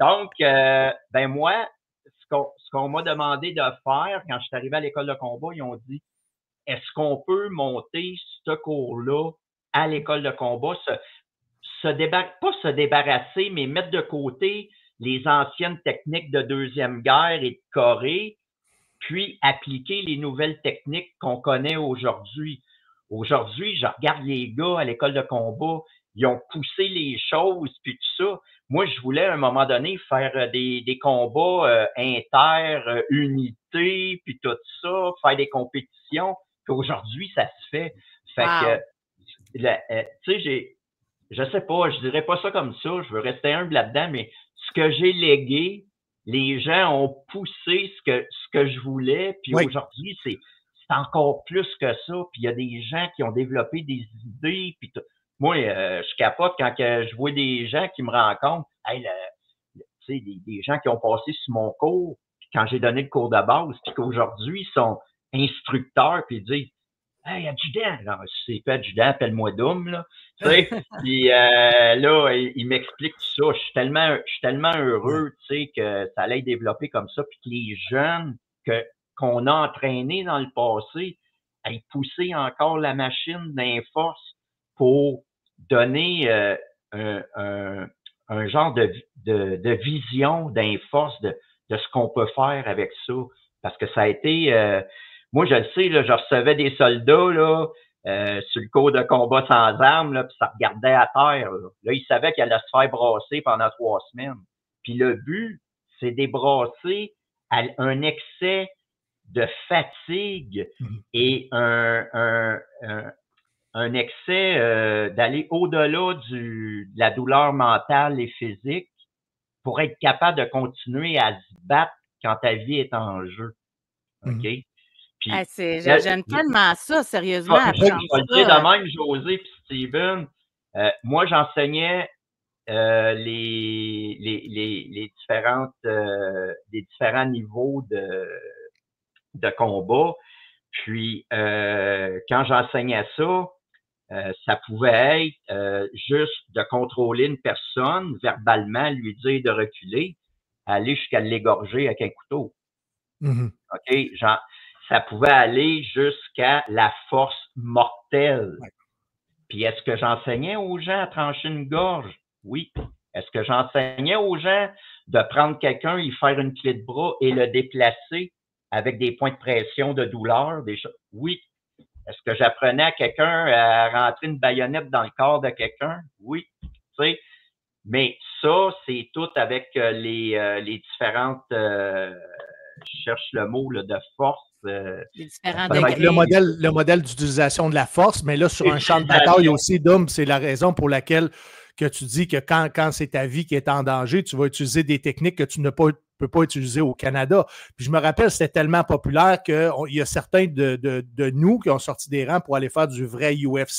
Donc, ben moi, ce qu'on m'a demandé de faire quand je suis arrivé à l'école de combat, ils ont dit, est-ce qu'on peut monter ce cours-là à l'école de combat, pas se débarrasser, mais mettre de côté les anciennes techniques de Deuxième Guerre et de Corée, puis appliquer les nouvelles techniques qu'on connaît aujourd'hui. Aujourd'hui, je regarde les gars à l'école de combat, ils ont poussé les choses, puis tout ça. Moi, je voulais à un moment donné faire des combats inter-unités, puis tout ça, faire des compétitions. Puis aujourd'hui, ça se fait. Fait que, tu sais, je sais pas, je dirais pas ça comme ça, je veux rester humble là-dedans, mais ce que j'ai légué, les gens ont poussé ce que je voulais, puis aujourd'hui, c'est encore plus que ça, puis il y a des gens qui ont développé des idées, puis moi, je capote quand je vois des gens qui me rencontrent, hey, tu sais, des gens qui ont passé sur mon cours, puis quand j'ai donné le cours de base, puis qu'aujourd'hui, ils sont instructeurs, puis ils disent, hey, adjudant, non, si c'est pas adjudant, appelle-moi Doom, là. Tu sais, puis là, il m'explique tout ça. Je suis tellement heureux, tu sais, que ça allait développer comme ça, puis que les jeunes qu'on a entraînés dans le passé aient poussé encore la machine d'inforce pour donner un genre de vision d'inforce de ce qu'on peut faire avec ça. Parce que ça a été moi, je le sais, là, je recevais des soldats là, sur le cours de combat sans armes, là, puis ça regardait à terre. Là, ils savaient qu'ils allaient se faire brasser pendant 3 semaines. Puis le but, c'est débrasser à un excès de fatigue et un excès d'aller au-delà de la douleur mentale et physique pour être capable de continuer à se battre quand ta vie est en jeu. OK? Puis, j'aime tellement ça, sérieusement. Je vais le dire de même, José puis Steven. Moi, j'enseignais les différents niveaux de combat. Puis, quand j'enseignais ça, ça pouvait être juste de contrôler une personne verbalement, lui dire de reculer, aller jusqu'à l'égorger avec un couteau. OK? Ça pouvait aller jusqu'à la force mortelle. Puis est-ce que j'enseignais aux gens à trancher une gorge? Oui. Est-ce que j'enseignais aux gens de prendre quelqu'un, y faire une clé de bras et le déplacer avec des points de pression, de douleur, des choses? Oui. Est-ce que j'apprenais à quelqu'un à rentrer une baïonnette dans le corps de quelqu'un? Oui. Tu sais, mais ça, c'est tout avec les différentes, je cherche le mot là, de force. Le modèle d'utilisation de la force, mais là, sur un champ de bataille aussi, Dom, c'est la raison pour laquelle que tu dis que quand c'est ta vie qui est en danger, tu vas utiliser des techniques que tu ne peux pas utiliser au Canada. Puis je me rappelle, c'était tellement populaire qu'il y a certains de nous qui ont sorti des rangs pour aller faire du vrai UFC.